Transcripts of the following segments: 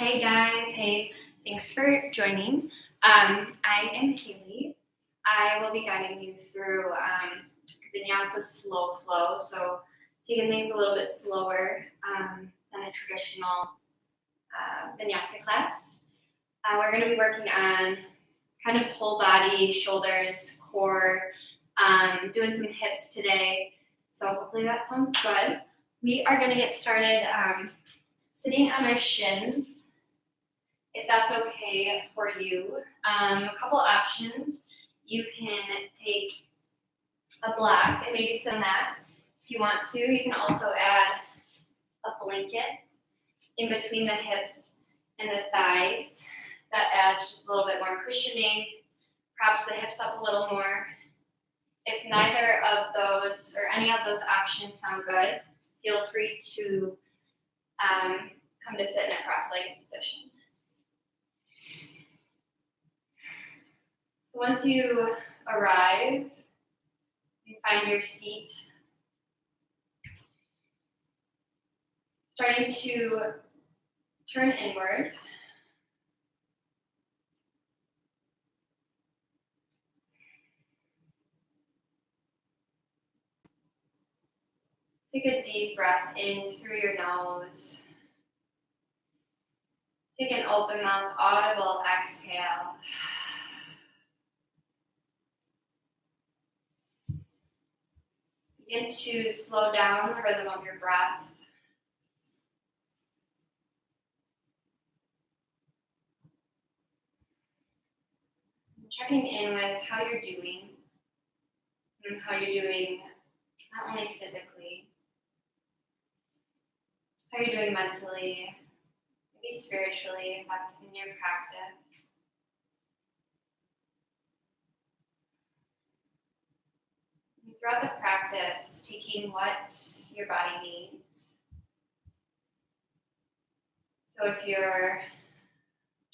Hey guys, hey, thanks for joining. I am Hayley. I will be guiding you through vinyasa slow flow, so taking things a little bit slower than a traditional vinyasa class. We're going to be working on kind of whole body, shoulders, core, doing some hips today, so hopefully that sounds good. We are going to get started sitting on our shins, if that's okay for you. A couple options. You can take a block and maybe sit on that if you want to. You can also add a blanket in between the hips and the thighs. That adds just a little bit more cushioning, props the hips up a little more. If neither of those or any of those options sound good, feel free to come to sit in a cross-legged position. So once you arrive, you find your seat, starting to turn inward. Take a deep breath in through your nose. Take an open mouth, audible exhale. Begin to slow down the rhythm of your breath. Checking in with how you're doing and how you're doing not only physically, how you're doing mentally, maybe spiritually if that's in your practice. And throughout the practice, taking what your body needs. So if you're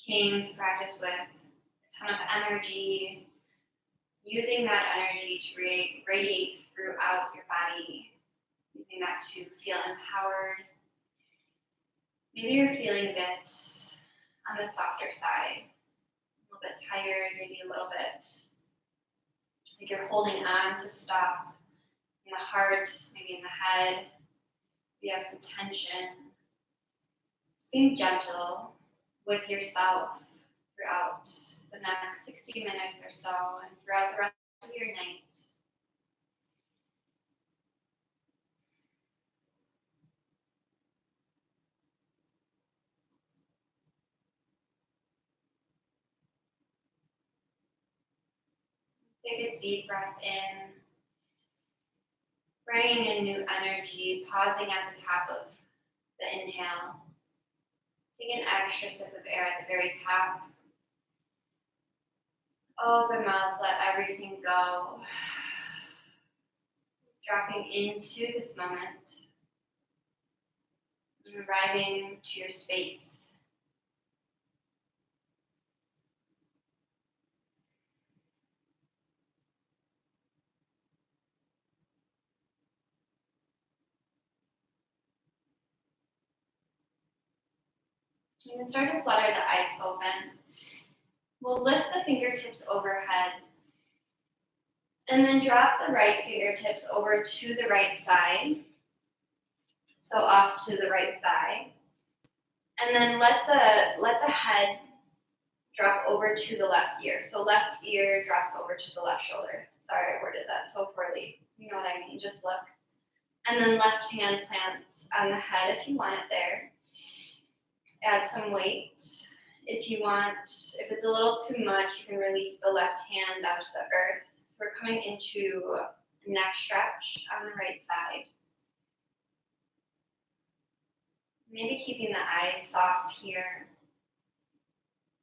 came to practice with a ton of energy, using that energy to radiate throughout your body, using that to feel empowered. Maybe you're feeling a bit on the softer side, a little bit tired, maybe a little bit like you're holding on to stuff in the heart, maybe in the head. You have some tension. Just being gentle with yourself throughout the next 60 minutes or so and throughout the rest of your night. Take a deep breath in, bringing in new energy, pausing at the top of the inhale. Take an extra sip of air at the very top. Open mouth, let everything go. Dropping into this moment, and arriving to your space. You can start to flutter the eyes open. We'll lift the fingertips overhead and then drop the right fingertips over to the right side. So off to the right thigh. And then let the head drop over to the left ear. So left ear drops over to the left shoulder. Sorry, I worded that so poorly. You know what I mean, just look. And then left hand plants on the head if you want it there. Add some weight. If it's a little too much, you can release the left hand down to the earth. So we're coming into a neck stretch on the right side. Maybe keeping the eyes soft here.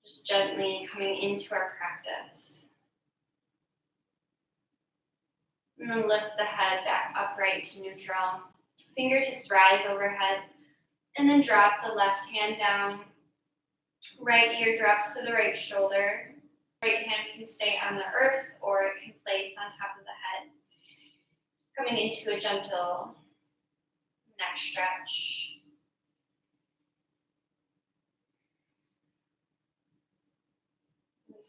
Just gently coming into our practice. And then lift the head back upright to neutral. Fingertips rise overhead. And then drop the left hand down. Right ear drops to the right shoulder. Right hand can stay on the earth or it can place on top of the head. Coming into a gentle neck stretch.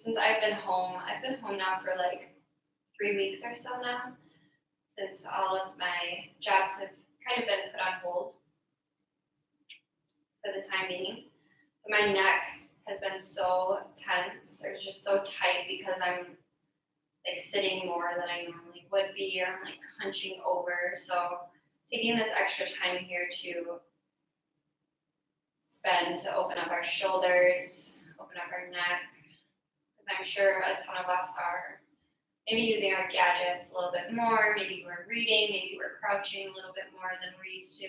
since I've been home now for like 3 weeks or so now, since all of my jobs have kind of been put on hold for the time being. So my neck has been so tense or just so tight because I'm like sitting more than I normally would be, or I'm like hunching over. So taking this extra time here to spend to open up our shoulders, open up our neck, because I'm sure a ton of us are maybe using our gadgets a little bit more, maybe we're reading, maybe we're crouching a little bit more than we're used to.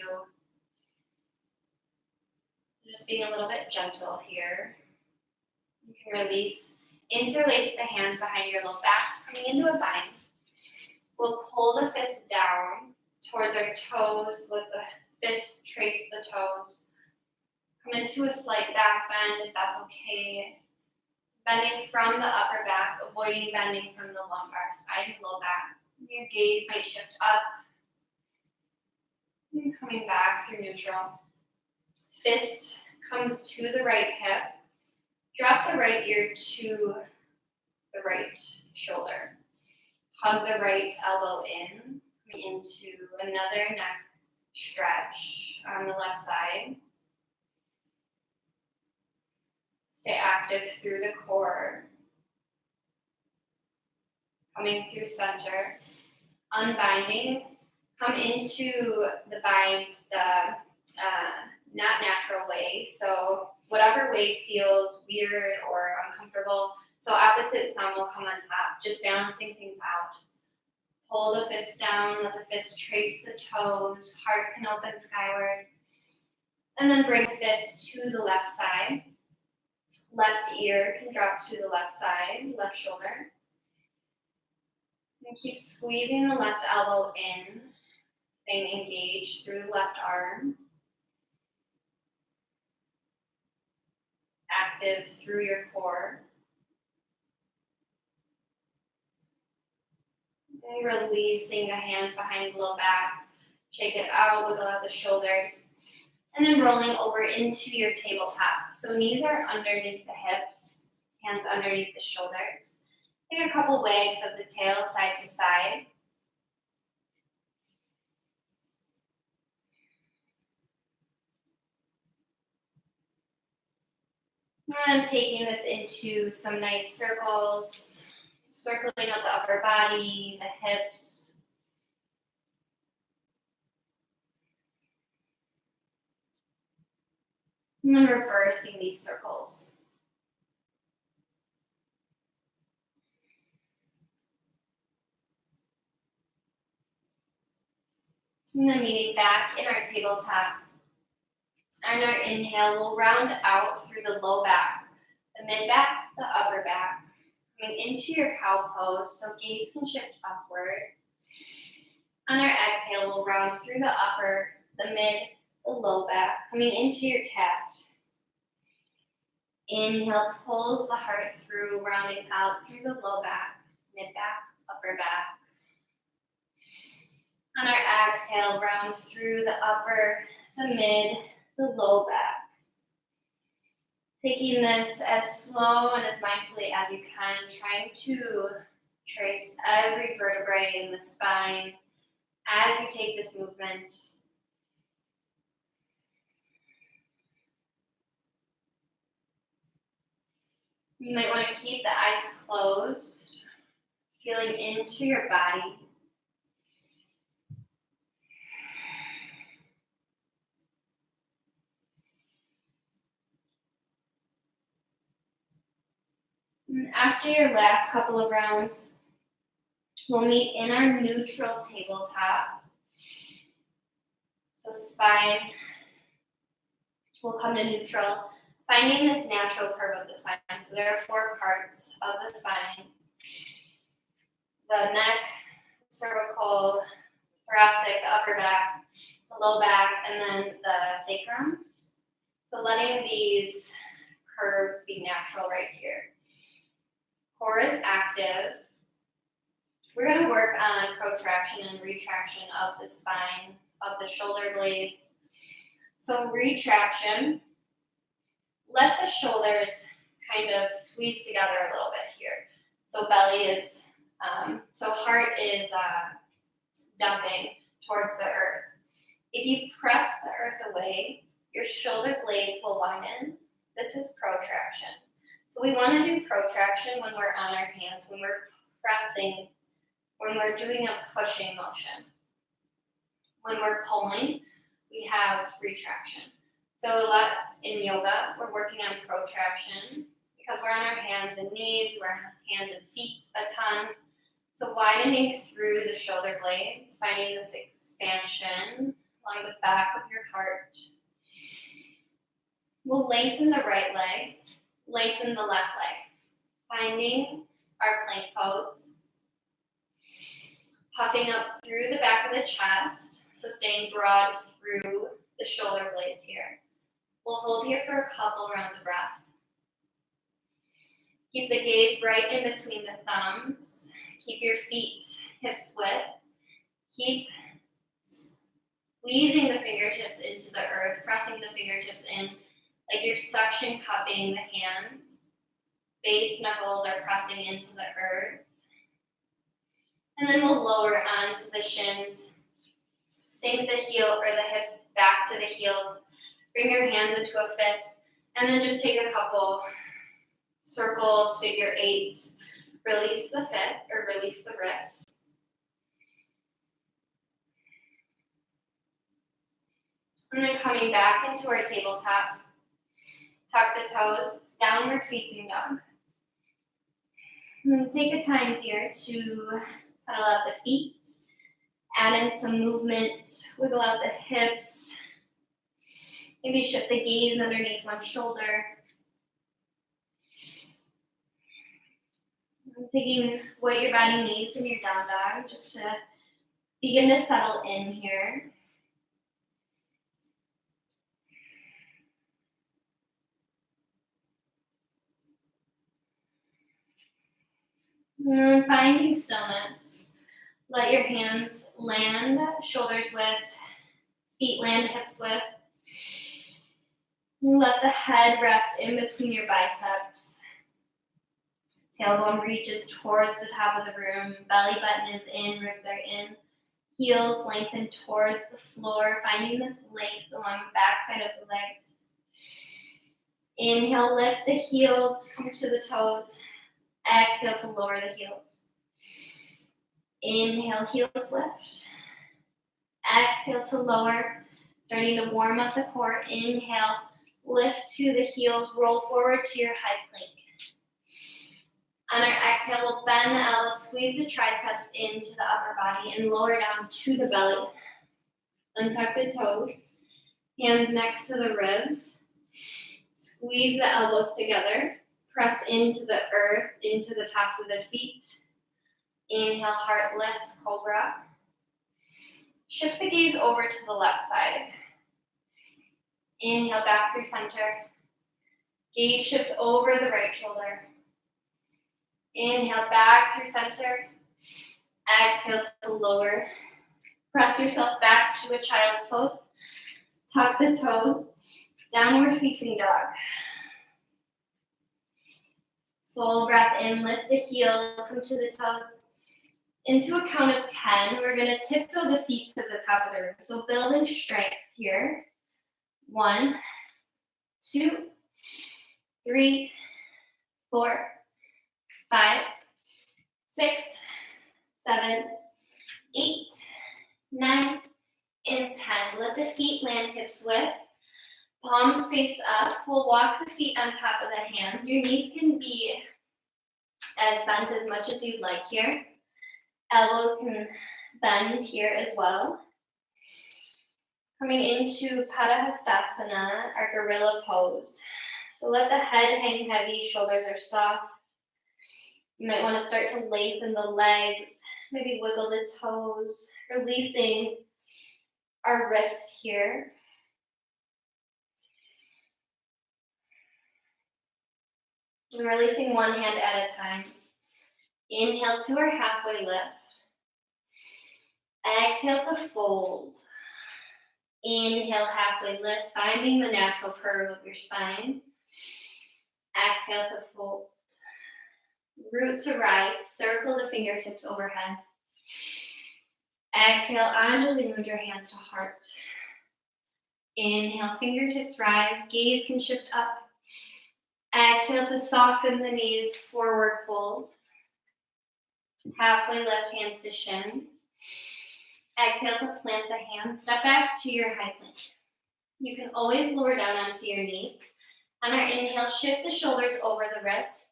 Just being a little bit gentle here. You can interlace the hands behind your low back, coming into a bind. We'll pull the fist down towards our toes, let the fist trace the toes. Come into a slight back bend if that's okay. Bending from the upper back, avoiding bending from the lumbar spine, low back. Your gaze might shift up. And coming back through neutral. Fist comes to the right hip. Drop the right ear to the right shoulder. Hug the right elbow in. Coming into another neck stretch on the left side. Stay active through the core. Coming through center. Unbinding. Come into the bind the not natural way. So whatever way feels weird or uncomfortable. So opposite thumb will come on top, just balancing things out. Pull the fist down, let the fist trace the toes, heart can open skyward. And then bring fist to the left side. Left ear can drop to the left side, left shoulder. And keep squeezing the left elbow in, staying engaged through the left arm. Active through your core. And releasing the hands behind the low back. Shake it out, wiggle out the shoulders. And then rolling over into your tabletop. So knees are underneath the hips, hands underneath the shoulders. Take a couple wags of the tail side to side. And taking this into some nice circles, circling up the upper body, the hips. And then reversing these circles. And then meeting back in our tabletop. On our inhale, we'll round out through the low back, the mid back, the upper back. Coming into your cow pose, so gaze can shift upward. On our exhale, we'll round through the upper, the mid, the low back, coming into your cat. Inhale, pulls the heart through, rounding out through the low back, mid back, upper back. On our exhale, round through the upper, the mid, the low back. Taking this as slow and as mindfully as you can, trying to trace every vertebrae in the spine as you take this movement. You might want to keep the eyes closed, feeling into your body. And after your last couple of rounds, we'll meet in our neutral tabletop. So spine will come to neutral, finding this natural curve of the spine. So there are 4 parts of the spine. The neck, cervical, thoracic, the upper back, the low back, and then the sacrum. So letting these curves be natural right here. Core is active. We're going to work on protraction and retraction of the spine, of the shoulder blades. So retraction, let the shoulders kind of squeeze together a little bit here. So belly is, so heart is dumping towards the earth. If you press the earth away, your shoulder blades will widen. This is protraction. So we want to do protraction when we're on our hands, when we're pressing, when we're doing a pushing motion. When we're pulling, we have retraction. So a lot in yoga, we're working on protraction because we're on our hands and knees, we're on hands and feet a ton. So widening through the shoulder blades, finding this expansion along the back of your heart. We'll lengthen the right leg, lengthen the left leg, finding our plank pose. Puffing up through the back of the chest, so staying broad through the shoulder blades here. We'll hold here for a couple rounds of breath. Keep the gaze right in between the thumbs. Keep your feet hips width. Keep squeezing the fingertips into the earth, pressing the fingertips in like you're suction cupping the hands. Base knuckles are pressing into the earth. And then we'll lower onto the shins. Sink the heel or the hips back to the heels. Bring your hands into a fist. And then just take a couple circles, figure eights. Release the fifth or release the wrist. And then coming back into our tabletop. Tuck the toes, downward facing dog. And take a time here to pedal out the feet, add in some movement, wiggle out the hips, maybe shift the gaze underneath one shoulder. I'm taking what your body needs in your down dog just to begin to settle in here. And then finding stillness. Let your hands land, shoulders width, feet land, hips width. Let the head rest in between your biceps. Tailbone reaches towards the top of the room. Belly button is in, ribs are in. Heels lengthen towards the floor, finding this length along the back side of the legs. Inhale, lift the heels, come to the toes. Exhale to lower the heels. Inhale, heels lift. Exhale to lower, starting to warm up the core. Inhale, lift to the heels, roll forward to your high plank. On our exhale, we'll bend the elbows, squeeze the triceps into the upper body, and lower down to the belly. Untuck the toes, hands next to the ribs. Squeeze the elbows together. Press into the earth, into the tops of the feet. Inhale, heart lifts, cobra. Shift the gaze over to the left side. Inhale, back through center. Gaze shifts over the right shoulder. Inhale, back through center. Exhale to lower. Press yourself back to a child's pose. Tuck the toes. Downward facing dog. Full breath in, lift the heels, come to the toes. Into a count of 10, we're going to tiptoe the feet to the top of the room. So building strength here. 1, 2, 3, 4, 5, 6, 7, 8, 9, and 10. Let the feet land hips width. Palms face up. We'll walk the feet on top of the hands. Your knees can be as bent as much as you'd like here. Elbows can bend here as well. Coming into Padahastasana, our gorilla pose. So let the head hang heavy, shoulders are soft. You might want to start to lengthen the legs, maybe wiggle the toes, releasing our wrist here. And releasing one hand at a time. Inhale to our halfway lift. Exhale to fold. Inhale, halfway lift, finding the natural curve of your spine. Exhale to fold. Root to rise. Circle the fingertips overhead. Exhale, anjali mudra, hands to heart. Inhale, fingertips rise. Gaze can shift up. Exhale to soften the knees, forward fold. Halfway lift, hands to shins. Exhale to plant the hands. Step back to your high plank. You can always lower down onto your knees. On our inhale, shift the shoulders over the wrists.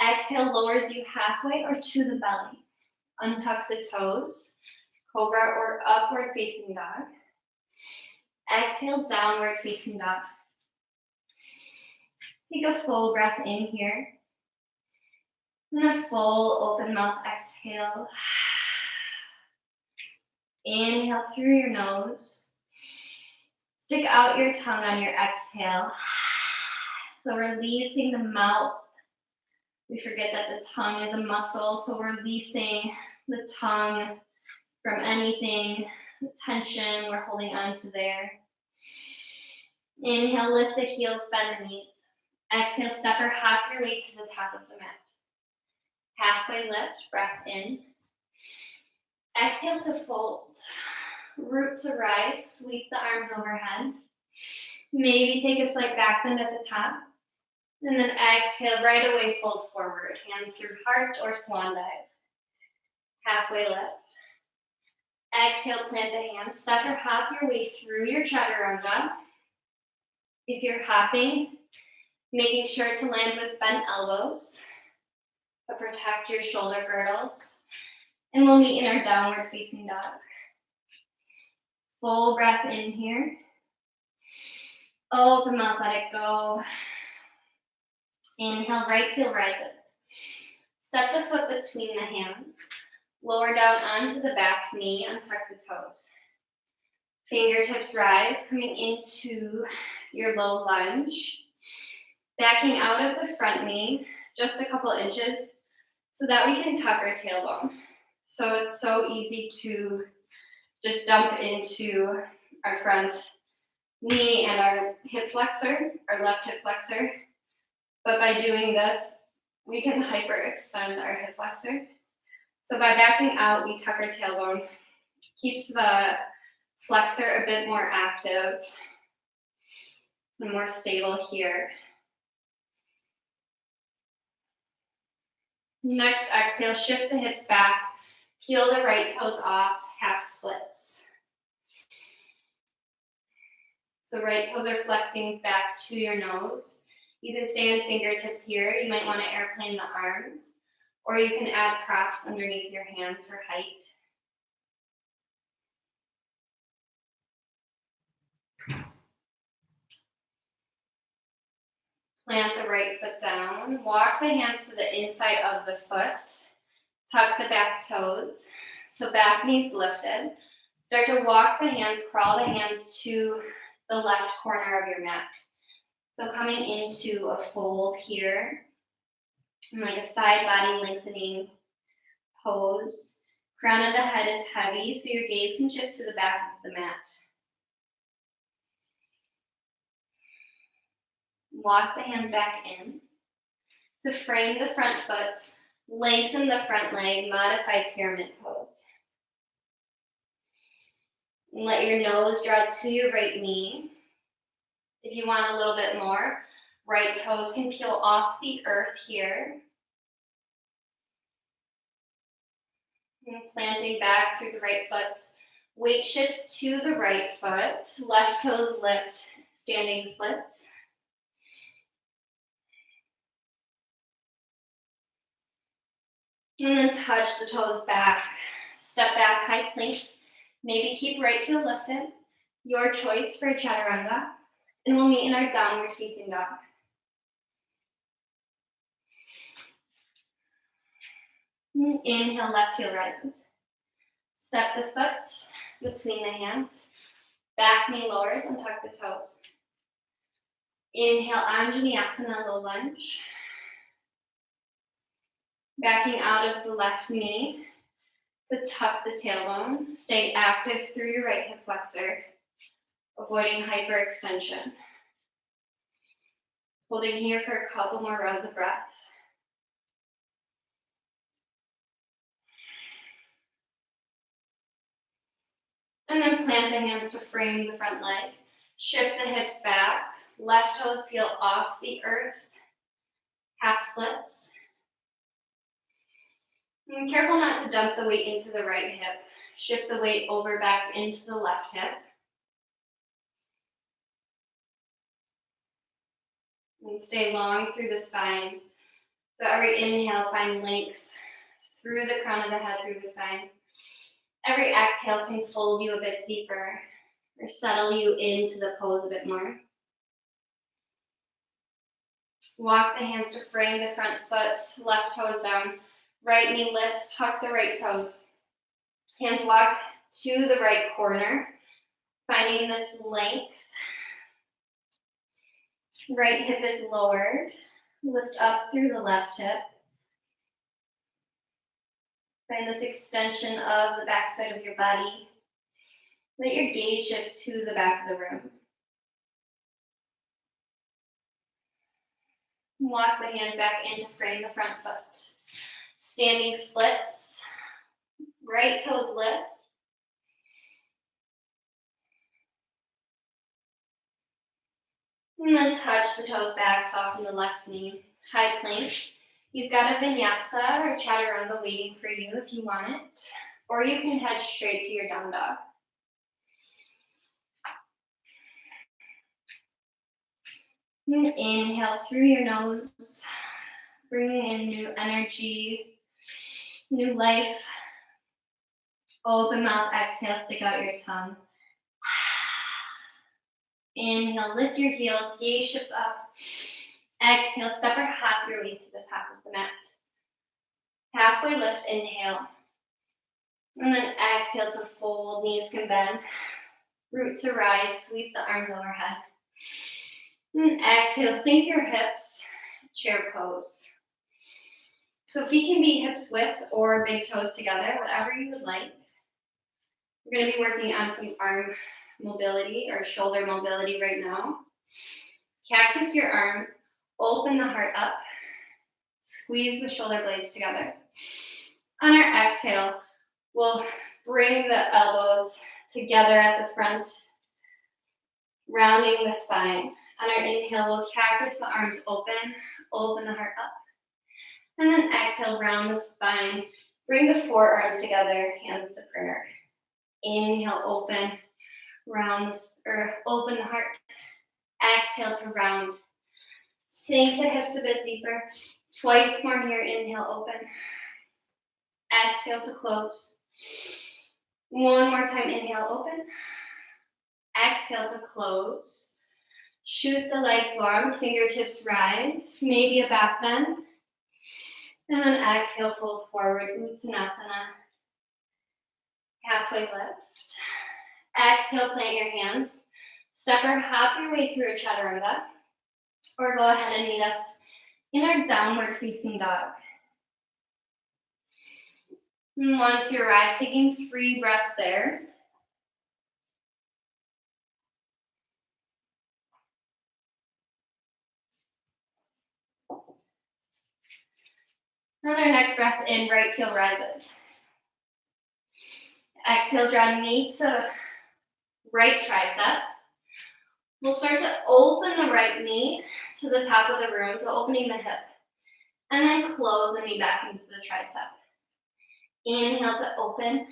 Exhale lowers you halfway or to the belly. Untuck the toes. Cobra or upward facing dog. Exhale, downward facing dog. Take a full breath in here. And a full open mouth exhale. Inhale through your nose. Stick out your tongue on your exhale. So releasing the mouth. We forget that the tongue is a muscle, so releasing the tongue from anything, the tension we're holding on to there. Inhale, lift the heels, bend the knees. Exhale, step or hop your way to the top of the mat. Halfway lift, breath in. Exhale to fold. Root to rise, sweep the arms overhead. Maybe take a slight back bend at the top. And then exhale, right away, fold forward. Hands through heart or swan dive. Halfway lift. Exhale, plant the hands. Step or hop your way through your chaturanga. If you're hopping, making sure to land with bent elbows to protect your shoulder girdles. And we'll meet in our downward facing dog. Full breath in here. Open mouth, let it go. Inhale, right heel rises. Step the foot between the hands. Lower down onto the back knee, untuck the toes. Fingertips rise, coming into your low lunge. Backing out of the front knee, just a couple inches, so that we can tuck our tailbone. So it's so easy to just dump into our front knee and our hip flexor, our left hip flexor. But by doing this, we can hyperextend our hip flexor. So by backing out, we tuck our tailbone. Keeps the flexor a bit more active and more stable here. Next, exhale, shift the hips back. Peel the right toes off, half splits. So right toes are flexing back to your nose. You can stay on fingertips here. You might want to airplane the arms, or you can add props underneath your hands for height. Plant the right foot down. Walk the hands to the inside of the foot. Tuck the back toes. So back knees lifted. Start to walk the hands, crawl the hands to the left corner of your mat. So coming into a fold here, and like a side body lengthening pose. Crown of the head is heavy, so your gaze can shift to the back of the mat. Walk the hand back in. To frame the front foot, lengthen the front leg, modified pyramid pose. And let your nose draw to your right knee. If you want a little bit more, right toes can peel off the earth here. And planting back through the right foot. Weight shifts to the right foot. Left toes lift, standing splits. And then touch the toes back. Step back, high plank. Maybe keep right heel lifted. Your choice for chaturanga. And we'll meet in our downward facing dog. Inhale, left heel rises. Step the foot between the hands. Back knee lowers and tuck the toes. Inhale, Anjaneyasana, low lunge. Backing out of the left knee to tuck the tailbone. Stay active through your right hip flexor, avoiding hyperextension. Holding here for a couple more rounds of breath. And then plant the hands to frame the front leg. Shift the hips back. Left toes peel off the earth. Half splits. And careful not to dump the weight into the right hip. Shift the weight over back into the left hip. And stay long through the spine. So every inhale, find length through the crown of the head, through the spine. Every exhale can fold you a bit deeper or settle you into the pose a bit more. Walk the hands to frame the front foot, left toes down. Right knee lifts, tuck the right toes. Hands walk to the right corner, finding this length. Right hip is lowered. Lift up through the left hip. Find this extension of the back side of your body. Let your gaze shift to the back of the room. Walk the hands back in to frame the front foot. Standing splits. Right toes lift. And then touch the toes back, soften the left knee. High plank. You've got a vinyasa or chaturanga waiting for you if you want it. Or you can head straight to your down dog. And inhale through your nose, bringing in new energy, new life. Open mouth, exhale, stick out your tongue. Inhale, lift your heels, gaze shifts up. Exhale, step or hop your way to the top of the mat. Halfway lift, inhale. And then exhale to fold, knees can bend. Root to rise, sweep the arms overhead. And exhale, sink your hips, chair pose. So feet can be hips width or big toes together, whatever you would like. We're going to be working on some arm mobility or shoulder mobility right now. Cactus your arms, open the heart up, squeeze the shoulder blades together. On our exhale, we'll bring the elbows together at the front, rounding the spine. On our inhale, we'll cactus the arms open the heart up. And then exhale, round the spine. Bring the forearms together, hands to prayer. Inhale, open, open the heart. Exhale to round. Sink the hips a bit deeper. Twice more here, inhale, open. Exhale to close. One more time, inhale, open. Exhale to close. Shoot the legs long, fingertips rise, maybe a back bend. And then exhale, fold forward, Uttanasana. Halfway lift. Exhale, plant your hands. Step or hop your way through a chaturanga. Or go ahead and meet us in our downward facing dog. And once you arrive, taking 3 breaths there. On our next breath in, right heel rises. Exhale, draw knee to right tricep. We'll start to open the right knee to the top of the room, so opening the hip. And then close the knee back into the tricep. Inhale to open.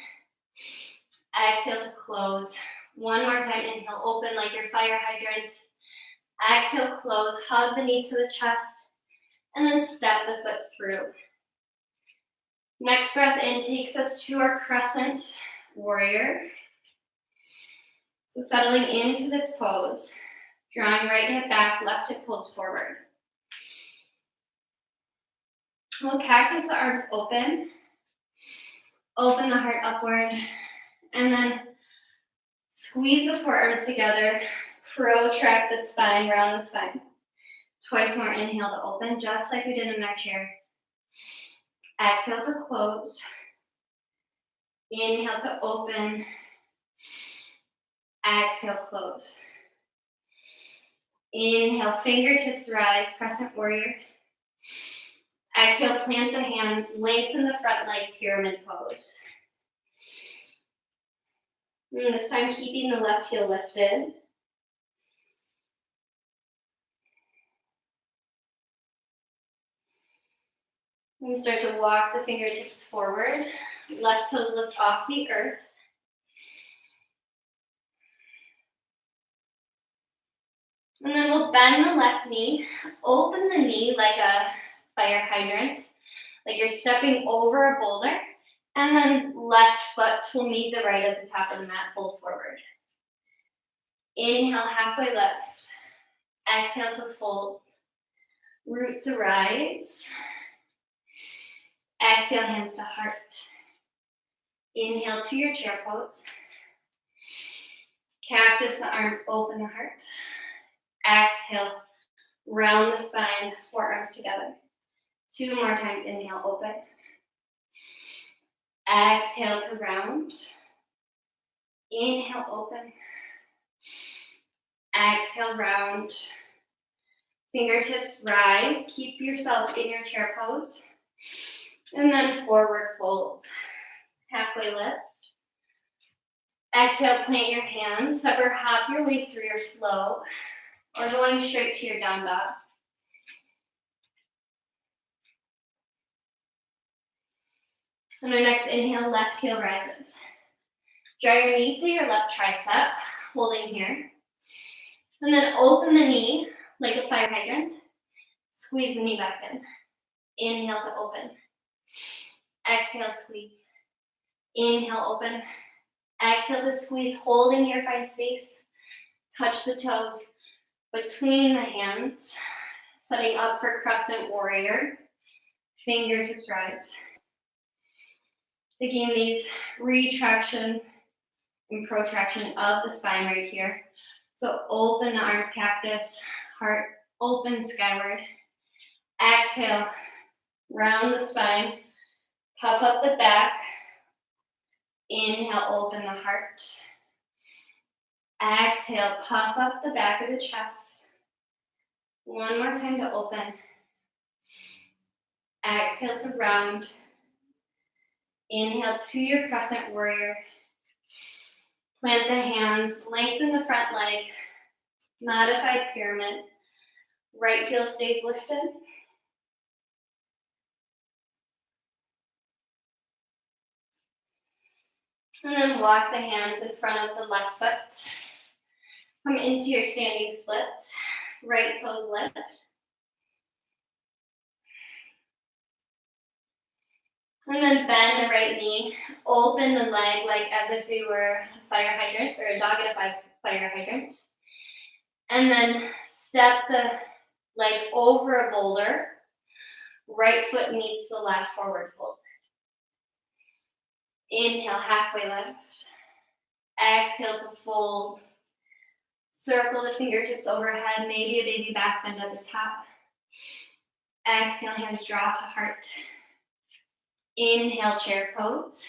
Exhale to close. One more time, inhale, open like your fire hydrant. Exhale, close, hug the knee to the chest. And then step the foot through. Next breath in takes us to our crescent warrior. So settling into this pose, drawing right hip back, left hip pulls forward. We'll cactus the arms open the heart upward, and then squeeze the forearms together, protract the spine, round the spine. Twice more, inhale to open, just like we did in our chair. Exhale to close. Inhale to open. Exhale, close. Inhale, fingertips rise, crescent warrior. Exhale, plant the hands, lengthen the front leg, pyramid pose. And this time, keeping the left heel lifted. And start to walk the fingertips forward. Left toes lift off the earth. And then we'll bend the left knee, open the knee like a fire hydrant, like you're stepping over a boulder, and then left foot will meet the right at the top of the mat, fold forward. Inhale, halfway left. Exhale to fold. Root to rise. Exhale, hands to heart. Inhale to your chair pose. Cactus, the arms open the heart. Exhale, round the spine, forearms together. 2 more times, inhale, open. Exhale to round. Inhale, open. Exhale, round. Fingertips rise. Keep yourself in your chair pose. And then forward fold. Halfway lift. Exhale, plant your hands. Step or hop your way through your flow, or going straight to your down dog. On our next inhale, left heel rises. Draw your knee to your left tricep, holding here. And then open the knee like a fire hydrant. Squeeze the knee back in. Inhale to open. Exhale, squeeze. Inhale, open. Exhale to squeeze, holding here, find space. Touch the toes between the hands, setting up for crescent warrior. Fingertips rise. Taking these retraction and protraction of the spine right here. So open the arms, cactus, heart open skyward. Exhale, round the spine, puff up the back. Inhale, open the heart. Exhale, puff up the back of the chest. One more time to open. Exhale to round. Inhale to your crescent warrior. Plant the hands, lengthen the front leg. Modified pyramid. Right heel stays lifted. And then walk the hands in front of the left foot. Come into your standing splits. Right toes lift. And then bend the right knee. Open the leg like as if you were a fire hydrant or a dog at a fire hydrant. And then step the leg over a boulder. Right foot meets the left, forward fold. Inhale, halfway lift. Exhale to fold. Circle the fingertips overhead, maybe a baby back bend at the top. Exhale, hands draw to heart. Inhale, chair pose.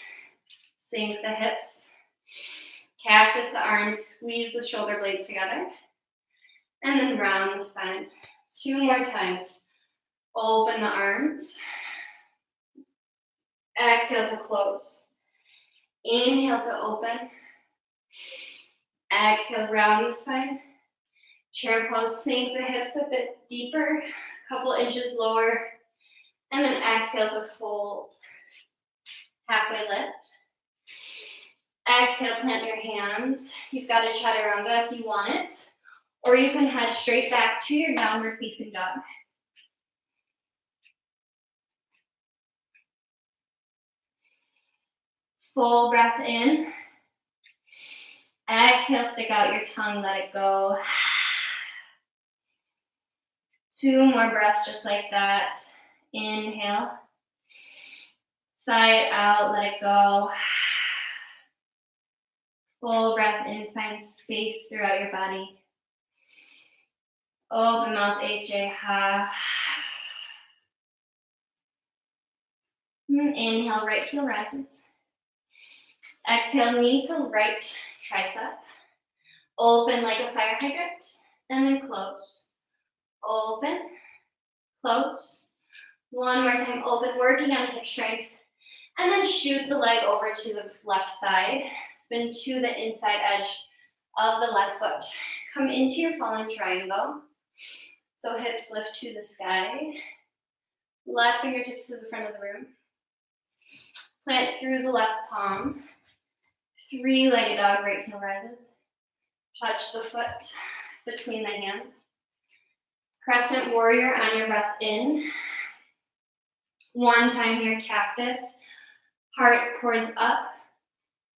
Sink the hips. Cactus the arms, squeeze the shoulder blades together. And then round the spine. 2 more times. Open the arms. Exhale to close. Inhale to open. Exhale, round the spine. Chair pose, sink the hips a bit deeper, a couple inches lower. And then exhale to fold. Halfway lift. Exhale, plant your hands. You've got a chaturanga if you want it. Or you can head straight back to your downward facing dog. Full breath in. Exhale, stick out your tongue, let it go. 2 more breaths just like that. Inhale. Sigh it out, let it go. Full breath in, find space throughout your body. Open mouth, HJ, ha. Inhale, right heel rises. Exhale, knee to right tricep. Open like a fire hydrant. and then close. Open, close. One more time, open, working on hip strength. And then shoot the leg over to the left side. Spin to the inside edge of the left foot. Come into your fallen triangle. So hips lift to the sky. Left fingertips to the front of the room. Plant through the left palm. Three-legged dog, right heel rises. Touch the foot between the hands. Crescent warrior on your breath in. One time here, cactus. Heart pours up.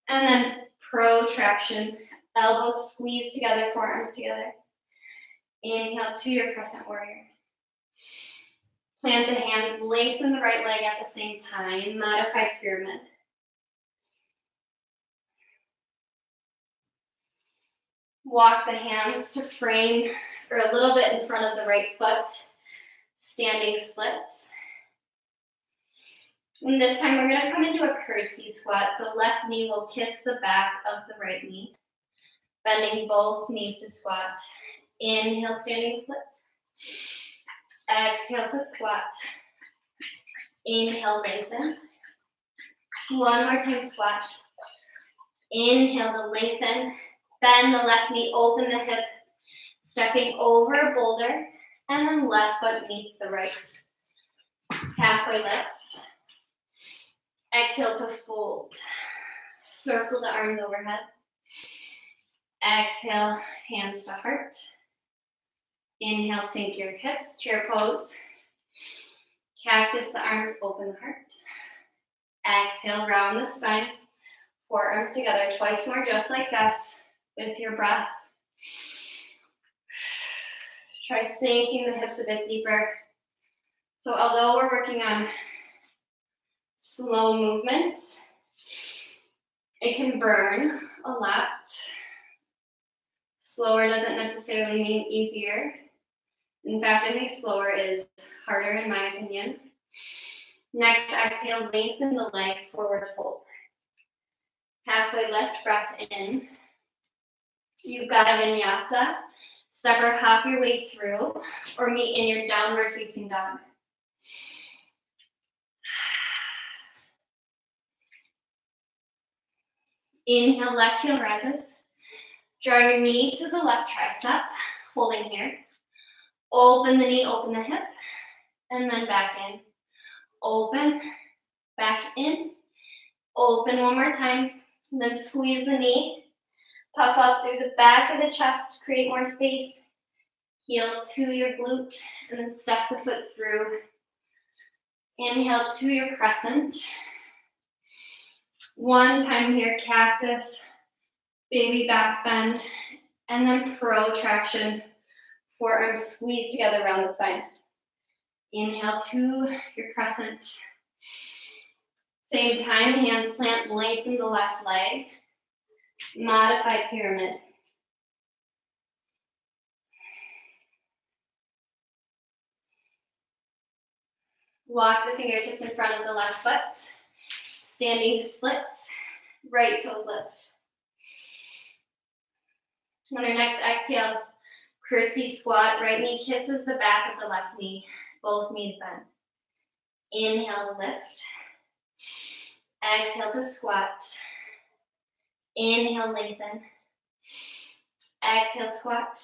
And then protraction. Elbows squeeze together, forearms together. Inhale to your crescent warrior. Plant the hands, lengthen the right leg at the same time. Modified pyramid. Walk the hands to frame or a little bit in front of the right foot. Standing splits. And this time we're going to come into a curtsy squat. So left knee will kiss the back of the right knee. Bending both knees to squat. Inhale, standing splits. Exhale to squat. Inhale, lengthen. One more time, squat. Inhale to lengthen. Bend the left knee, open the hip. Stepping over a boulder. And then left foot meets the right. Halfway lift. Exhale to fold. Circle the arms overhead. Exhale, hands to heart. Inhale, sink your hips, chair pose. Cactus, the arms, open the heart. Exhale, round the spine. Forearms together, twice more, just like that, with your breath. Try sinking the hips a bit deeper. So although we're working on slow movements, it can burn a lot. Slower doesn't necessarily mean easier. In fact, I think slower is harder in my opinion. Next, exhale, lengthen the legs, forward fold. Halfway lift, breath in. You've got a vinyasa. Step or hop your way through, or meet in your downward facing dog. Inhale, left heel rises. Draw your knee to the left tricep, holding here. Open the knee, open the hip, and then back in. Open, back in. Open one more time, and then squeeze the knee. Puff up through the back of the chest, create more space. Heel to your glute, and then step the foot through. Inhale to your crescent. One time here, cactus, baby back bend, and then protraction. Forearms squeeze together around the spine. Inhale to your crescent. Same time, hands plant, lengthen the left leg. Modified pyramid. Walk the fingertips in front of the left foot. Standing splits, right toes lift. On our next exhale, curtsy squat, right knee kisses the back of the left knee, both knees bend. Inhale, lift. Exhale to squat. Inhale, lengthen. Exhale, squat.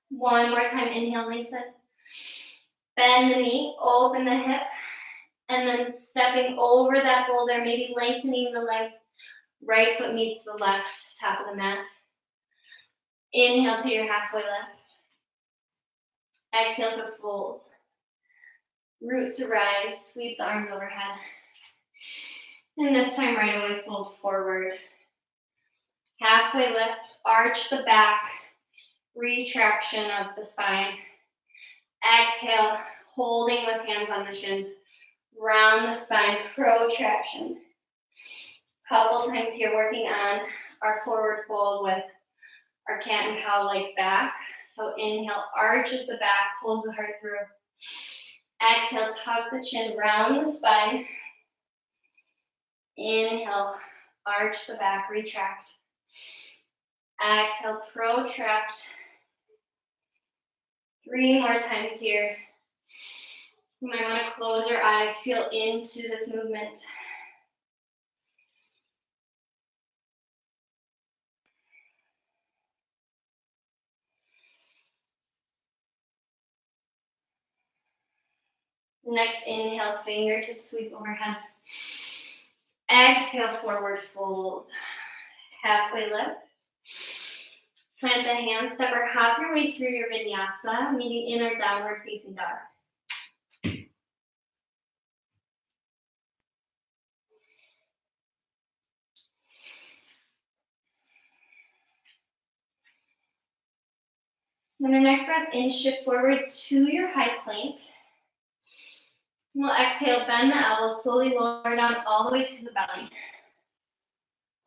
One more time, inhale, lengthen. Bend the knee, open the hip, and then stepping over that boulder, maybe lengthening the leg. Right foot meets the left, top of the mat. Inhale to your halfway lift. Exhale to fold. Root to rise, sweep the arms overhead. And this time right away, fold forward. Halfway lift, arch the back, retraction of the spine. Exhale, holding with hands on the shins. Round the spine, protraction. Couple times here working on our forward fold with our cat and cow like back. So inhale, arches the back, pulls the heart through. Exhale, tuck the chin, round the spine. Inhale, arch the back, retract. Exhale, protract. 3 more times here. You might want to close your eyes, feel into this movement. Next inhale, fingertips sweep overhead. Exhale, forward fold. Halfway lift. Plant the hands, step or hop your way through your vinyasa, meeting in our downward facing dog. On our next breath in, shift forward to your high plank. We'll exhale, bend the elbows, slowly lower down all the way to the belly.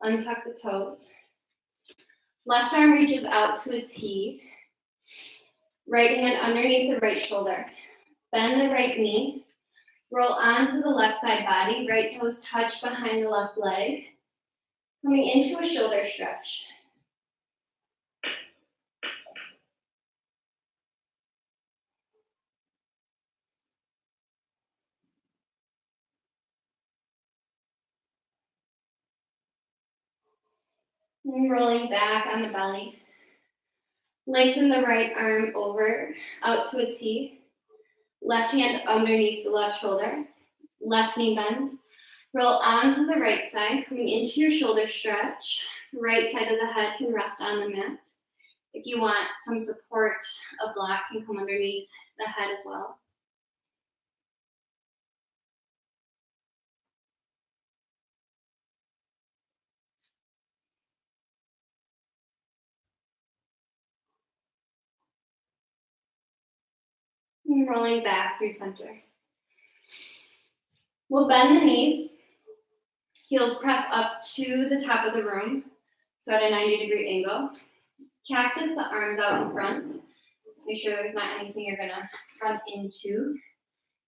Untuck the toes. Left arm reaches out to a T. Right hand underneath the right shoulder. Bend the right knee. Roll onto the left side body. Right toes touch behind the left leg. Coming into a shoulder stretch. And rolling back on the belly. Lengthen the right arm over, out to a T. Left hand underneath the left shoulder. Left knee bends. Roll onto the right side, coming into your shoulder stretch. Right side of the head can rest on the mat. If you want some support, a block can come underneath the head as well. And rolling back through center. We'll bend the knees. Heels press up to the top of the room, so at a 90-degree angle. Cactus the arms out in front. Make sure there's not anything you're gonna front into.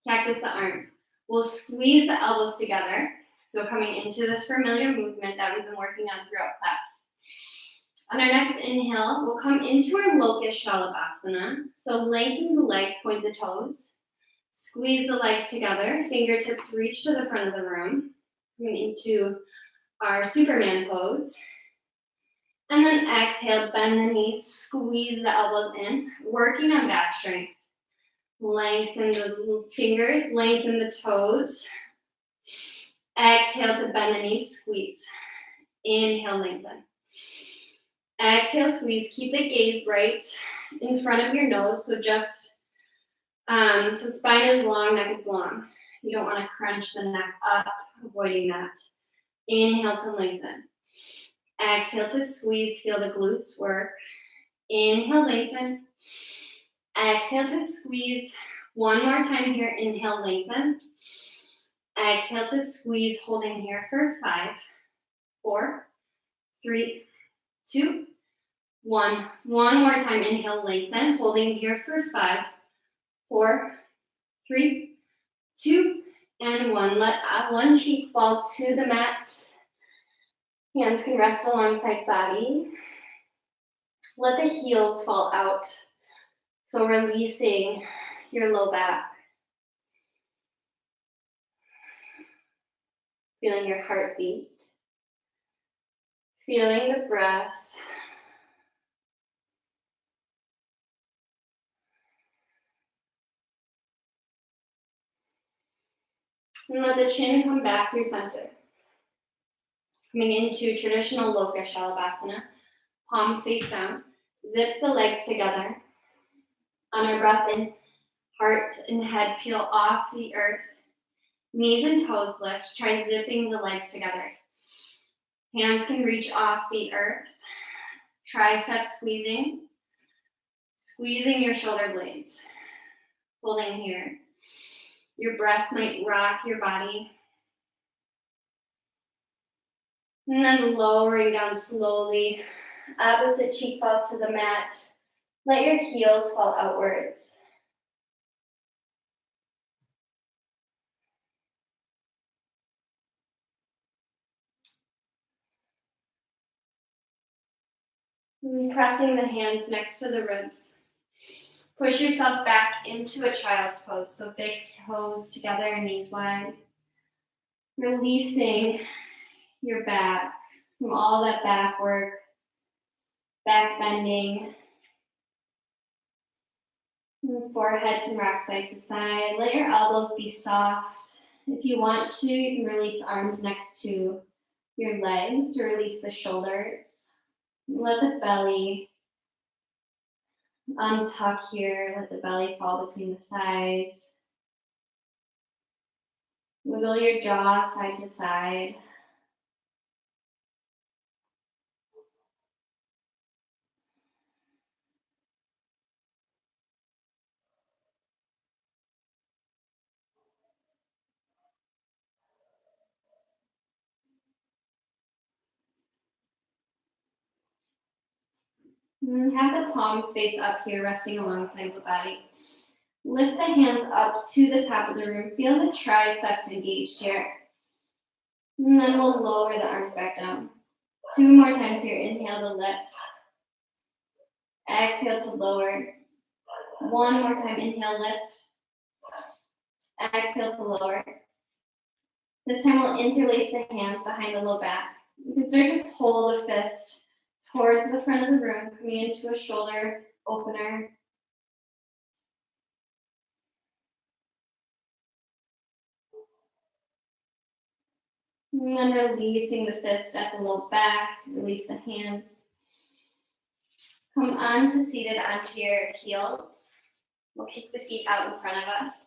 Cactus the arms. We'll squeeze the elbows together. So coming into this familiar movement that we've been working on throughout class. On our next inhale, we'll come into our locust shalabhasana. So lengthen the legs, point the toes. Squeeze the legs together. Fingertips reach to the front of the room. Coming into our Superman pose. And then exhale, bend the knees, squeeze the elbows in, working on back strength. Lengthen the fingers, lengthen the toes. Exhale to bend the knees, squeeze. Inhale, lengthen. Exhale, squeeze. Keep the gaze right in front of your nose. So just, so spine is long, neck is long. You don't want to crunch the neck up, avoiding that. Inhale to lengthen. Exhale to squeeze, feel the glutes work. Inhale, lengthen. Exhale to squeeze. One more time here, inhale, lengthen. Exhale to squeeze, holding here for 5, 4, 3, 2, 1. One more time, inhale, lengthen, holding here for 5, 4, 3, 2, and 1. Let one cheek fall to the mat. Hands can rest alongside body. Let the heels fall out. So releasing your low back. Feeling your heartbeat. Feeling the breath. And let the chin come back through center. Coming into traditional locust shalabhasana. Palms face down. Zip the legs together. On our breath in, heart and head peel off the earth. Knees and toes lift. Try zipping the legs together. Hands can reach off the earth. Triceps squeezing. Squeezing your shoulder blades. Holding here. Your breath might rock your body. And then lowering down slowly. Opposite cheek falls to the mat. Let your heels fall outwards. And pressing the hands next to the ribs. Push yourself back into a child's pose. So big toes together, knees wide. Releasing your back from all that back work, back bending. Forehead can rock side to side. Let your elbows be soft. If you want to, you can release arms next to your legs to release the shoulders. Let the belly untuck here. Let the belly fall between the thighs. Wiggle your jaw side to side. Have the palms face up here, resting alongside the body. Lift the hands up to the top of the room. Feel the triceps engaged here. And then we'll lower the arms back down. 2 more times here. Inhale to lift. Exhale to lower. 1 more time. Inhale, lift. Exhale to lower. This time we'll interlace the hands behind the low back. You can start to pull the fist towards the front of the room, coming into a shoulder opener. And then releasing the fist at the low back, release the hands. Come on to seated onto your heels. We'll kick the feet out in front of us.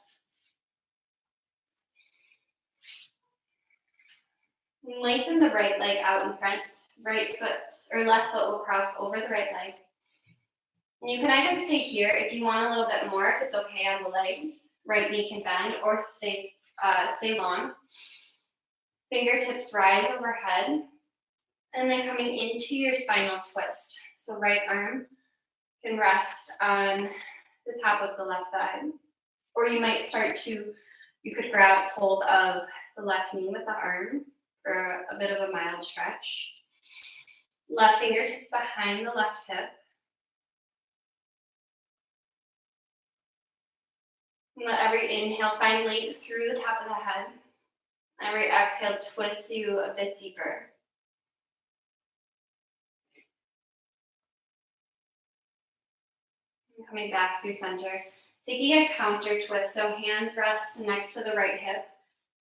Lengthen the right leg out in front. Right foot or left foot will cross over the right leg. And you can either stay here if you want a little bit more, if it's okay on the legs. Right knee can bend or stay long. Fingertips rise overhead. And then coming into your spinal twist. So right arm can rest on the top of the left thigh. Or you might you could grab hold of the left knee with the arm for a bit of a mild stretch. Left fingertips behind the left hip. And let every inhale find length through the top of the head. Every exhale twists you a bit deeper. And coming back through center. Taking a counter twist, so hands rest next to the right hip.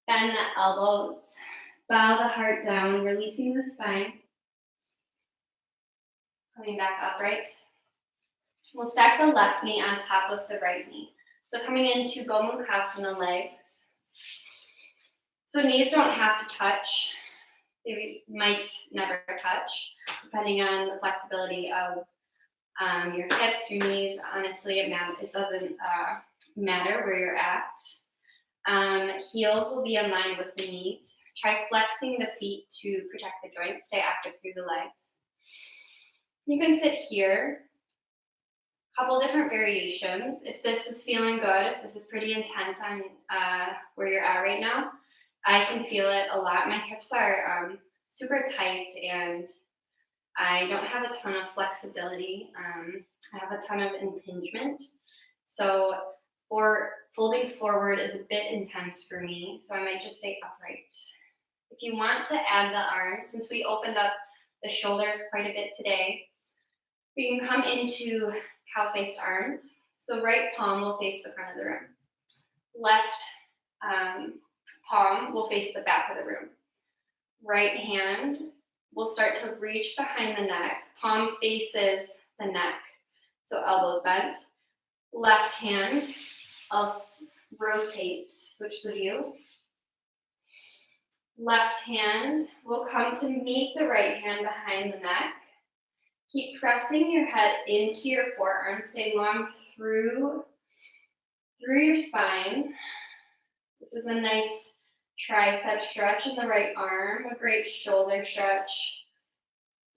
Bend the elbows. Bow the heart down, releasing the spine. Coming back upright. We'll stack the left knee on top of the right knee. So coming into Gomukhasana legs. So knees don't have to touch. They might never touch, depending on the flexibility of your hips, your knees. Honestly, it doesn't matter where you're at. Heels will be in line with the knees. Try flexing the feet to protect the joints. Stay active through the legs. You can sit here. Couple different variations. If this is feeling good, if this is pretty intense on where you're at right now, I can feel it a lot. My hips are super tight and I don't have a ton of flexibility. I have a ton of impingement. So folding forward is a bit intense for me. So I might just stay upright. If you want to add the arms, since we opened up the shoulders quite a bit today, we can come into cow-faced arms. So right palm will face the front of the room. Left palm will face the back of the room. Right hand will start to reach behind the neck. Palm faces the neck. So elbows bent. Left hand, I'll rotate, switch the view. Left hand will come to meet the right hand behind the neck. Keep pressing your head into your forearm. Stay long through your spine. This is a nice tricep stretch in the right arm, a great shoulder stretch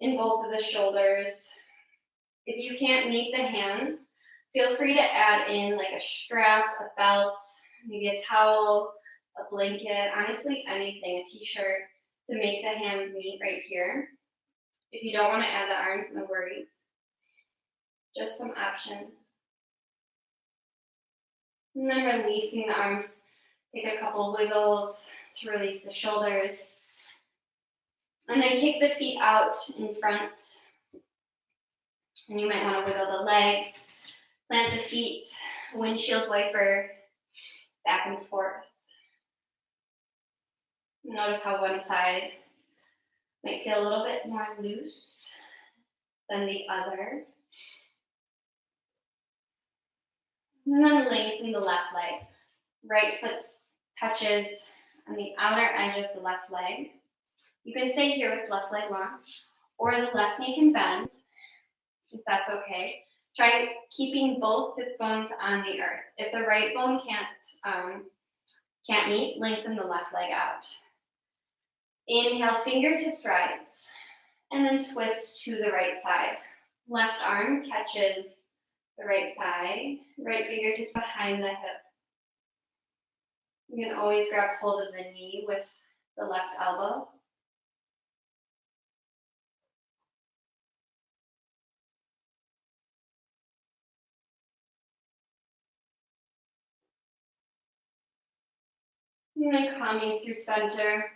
in both of the shoulders. If you can't meet the hands, feel free to add in like a strap, a belt, maybe a towel, a blanket, honestly anything, a t-shirt to make the hands meet right here. If you don't want to add the arms, no worries. Just some options. And then releasing the arms. Take a couple wiggles to release the shoulders. And then kick the feet out in front. And you might want to wiggle the legs. Plant the feet, windshield wiper, back and forth. Notice how one side might feel a little bit more loose than the other. And then lengthen the left leg. Right foot touches on the outer edge of the left leg. You can stay here with left leg long, or the left knee can bend, if that's okay. Try keeping both sits bones on the earth. If the right bone can't meet, lengthen the left leg out. Inhale, fingertips rise, and then twist to the right side. Left arm catches the right thigh, right fingertips behind the hip. You can always grab hold of the knee with the left elbow. And then coming through center,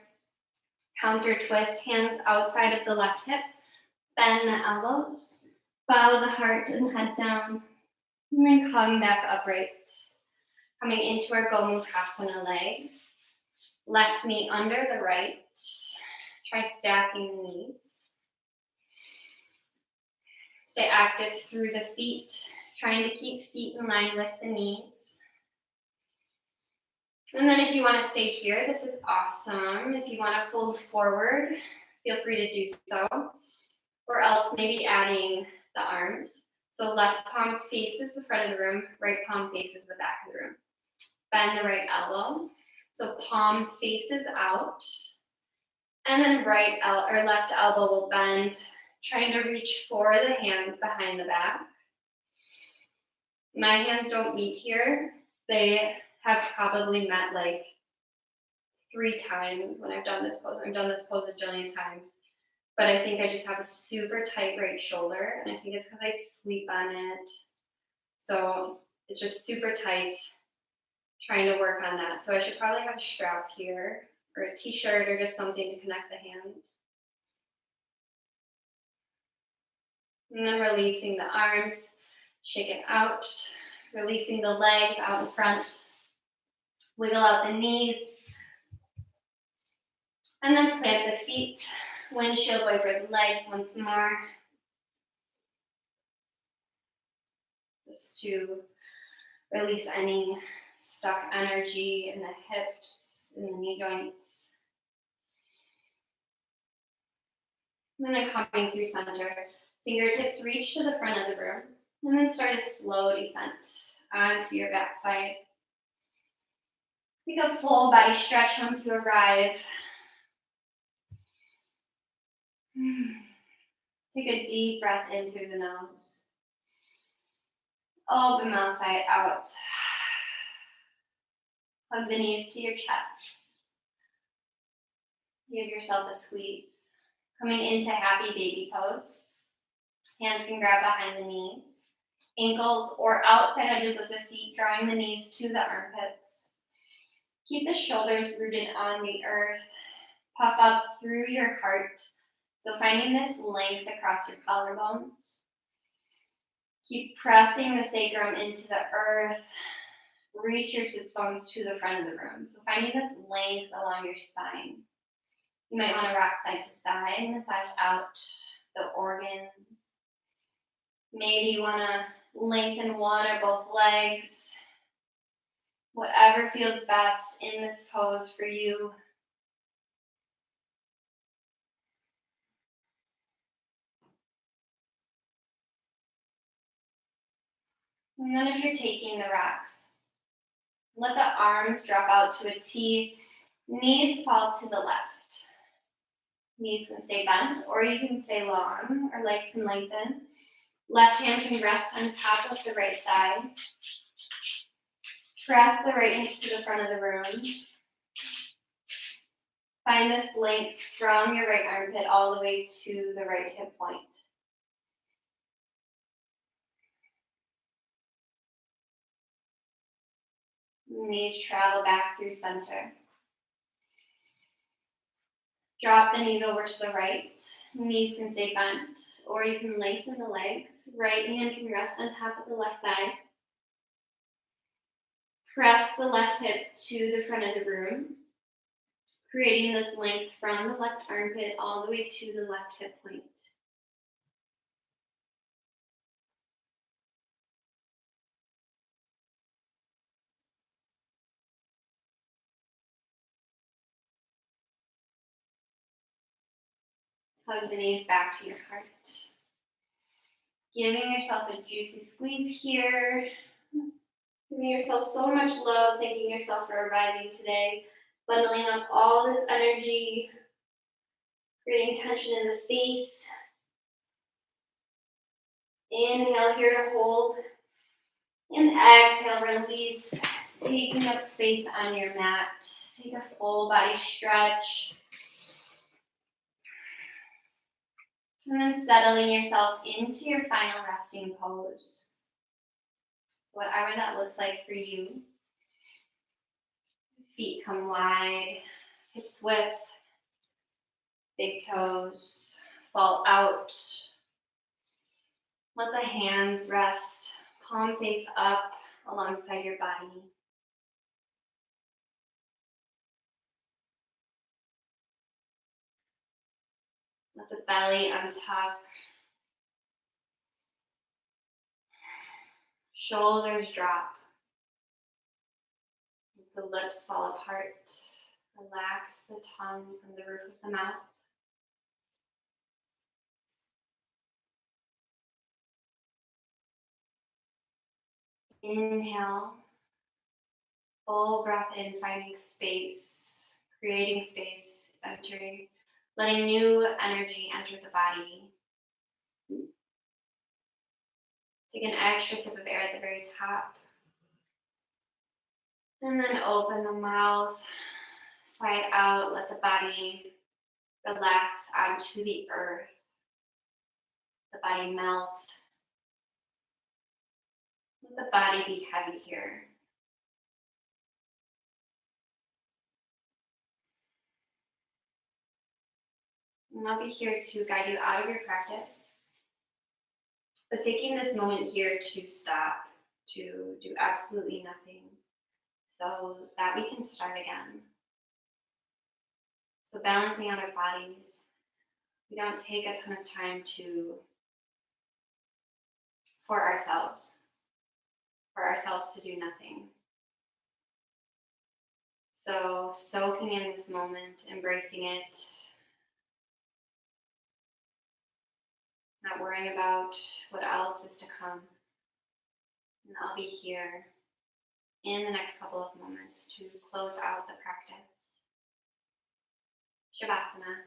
counter twist, hands outside of the left hip, bend the elbows, bow the heart and head down, and then come back upright. Coming into our Gomukhasana legs, left knee under the right, try stacking the knees. Stay active through the feet, trying to keep feet in line with the knees. And then if you want to stay here, this is awesome. If you want to fold forward, feel free to do so. Or else maybe adding the arms. So left palm faces the front of the room, right palm faces the back of the room. Bend the right elbow. So palm faces out. And then left elbow will bend, trying to reach for the hands behind the back. My hands don't meet here. They have probably met like 3 times when I've done this pose. I've done this pose a jillion times. But I think I just have a super tight right shoulder, and I think it's because I sleep on it. So it's just super tight, trying to work on that. So I should probably have a strap here, or a t-shirt, or just something to connect the hands. And then releasing the arms, shake it out, releasing the legs out in front, wiggle out the knees, and then plant the feet, windshield wiper the legs once more, just to release any stuck energy in the hips, in the knee joints. And then coming through center, fingertips reach to the front of the room, and then start a slow descent onto your backside. Take a full body stretch once you arrive. Take a deep breath in through the nose. Open mouth side out. Hug the knees to your chest. Give yourself a squeeze. Coming into happy baby pose. Hands can grab behind the knees. Ankles or outside edges of the feet, drawing the knees to the armpits. Keep the shoulders rooted on the earth. Puff up through your heart. So finding this length across your collarbones. Keep pressing the sacrum into the earth. Reach your sits bones to the front of the room. So finding this length along your spine. You might want to rock side to side, massage out the organs. Maybe you want to lengthen one or both legs. Whatever feels best in this pose for you. And then if you're taking the rocks, let the arms drop out to a T. Knees fall to the left. Knees can stay bent, or you can stay long, or legs can lengthen. Left hand can rest on top of the right thigh. Press the right hip to the front of the room. Find this length from your right armpit all the way to the right hip point. Knees travel back through center. Drop the knees over to the right. Knees can stay bent, or you can lengthen the legs. Right hand can rest on top of the left thigh. Press the left hip to the front of the room, creating this length from the left armpit all the way to the left hip point. Hug the knees back to your heart. Giving yourself a juicy squeeze here. Giving yourself so much love, thanking yourself for arriving today. Bundling up all this energy, creating tension in the face. Inhale here to hold. And exhale, release. Taking up space on your mat. Take a full body stretch. And then settling yourself into your final resting pose. Whatever that looks like for you. Feet come wide, hips width, big toes fall out. Let the hands rest, palm face up alongside your body. Let the belly untuck. Shoulders drop. The lips fall apart. Relax the tongue from the roof of the mouth. Inhale. Full breath in, finding space, creating space, entering, letting new energy enter the body. Take an extra sip of air at the very top. And then open the mouth, slide out, let the body relax onto the earth. The body melt. Let the body be heavy here. And I'll be here to guide you out of your practice. But taking this moment here to stop, to do absolutely nothing, so that we can start again. So balancing out our bodies. We don't take a ton of time for ourselves to do nothing. So soaking in this moment, embracing it, not worrying about what else is to come. And I'll be here in the next couple of moments to close out the practice. Shavasana.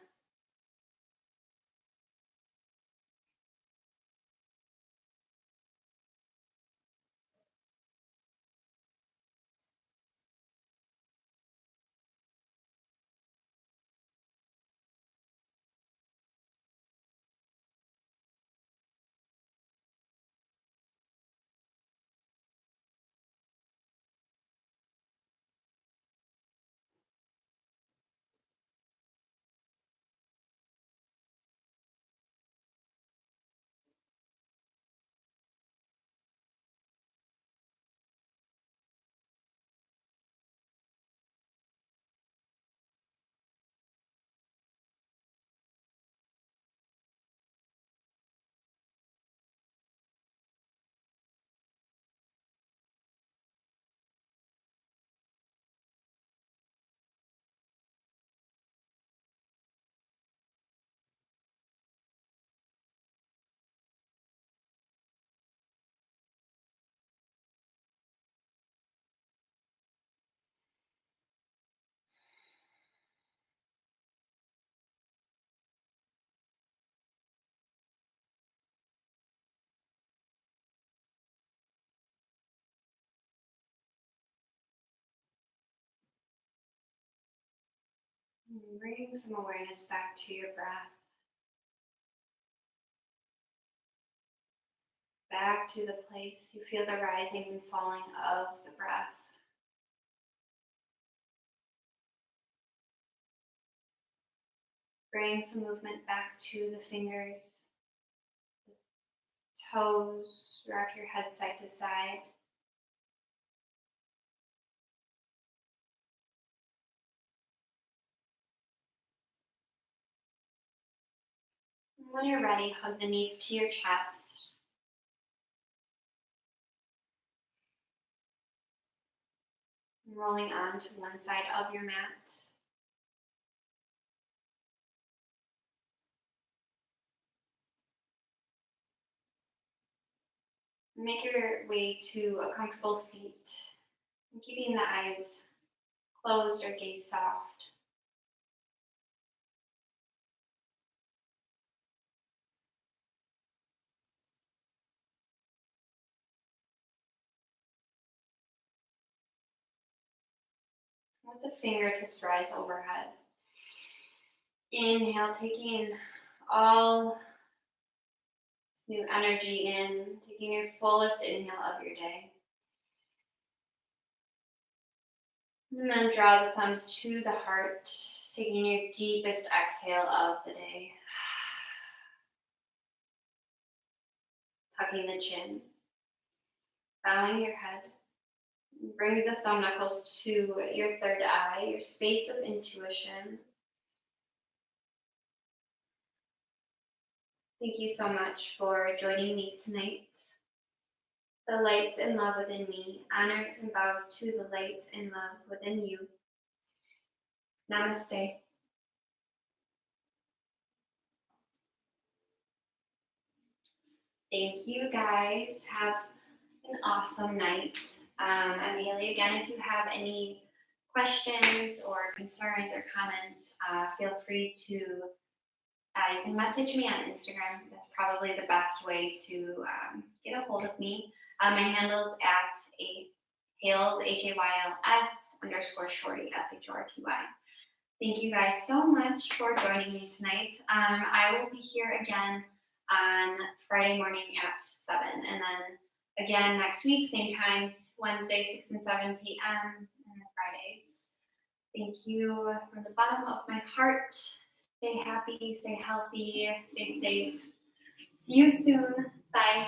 Bring some awareness back to your breath. Back to the place you feel the rising and falling of the breath. Bring some movement back to the fingers, toes. Rock your head side to side. When you're ready, hug the knees to your chest. Rolling onto one side of your mat. Make your way to a comfortable seat, keeping the eyes closed or gaze soft. Let the fingertips rise overhead. Inhale, taking all this new energy in, taking your fullest inhale of your day. And then draw the thumbs to the heart, taking your deepest exhale of the day. Tucking the chin, bowing your head. Bring the thumb knuckles to your third eye, your space of intuition. Thank you so much for joining me tonight. The light and love within me honors and bows to the light and love within you. Namaste. Thank you guys. Have an awesome night. I'm Hayley again. If you have any questions or concerns or comments, feel free to, you can message me on Instagram. That's probably the best way to get a hold of me. My handle is at Hayls, HAYLS _shorty, SHORTY. Thank you guys so much for joining me tonight. I will be here again on Friday morning at 7, and then again next week, same times, Wednesday, 6 and 7 p.m. and Fridays. Thank you from the bottom of my heart. Stay happy, stay healthy, stay safe. See you soon. Bye.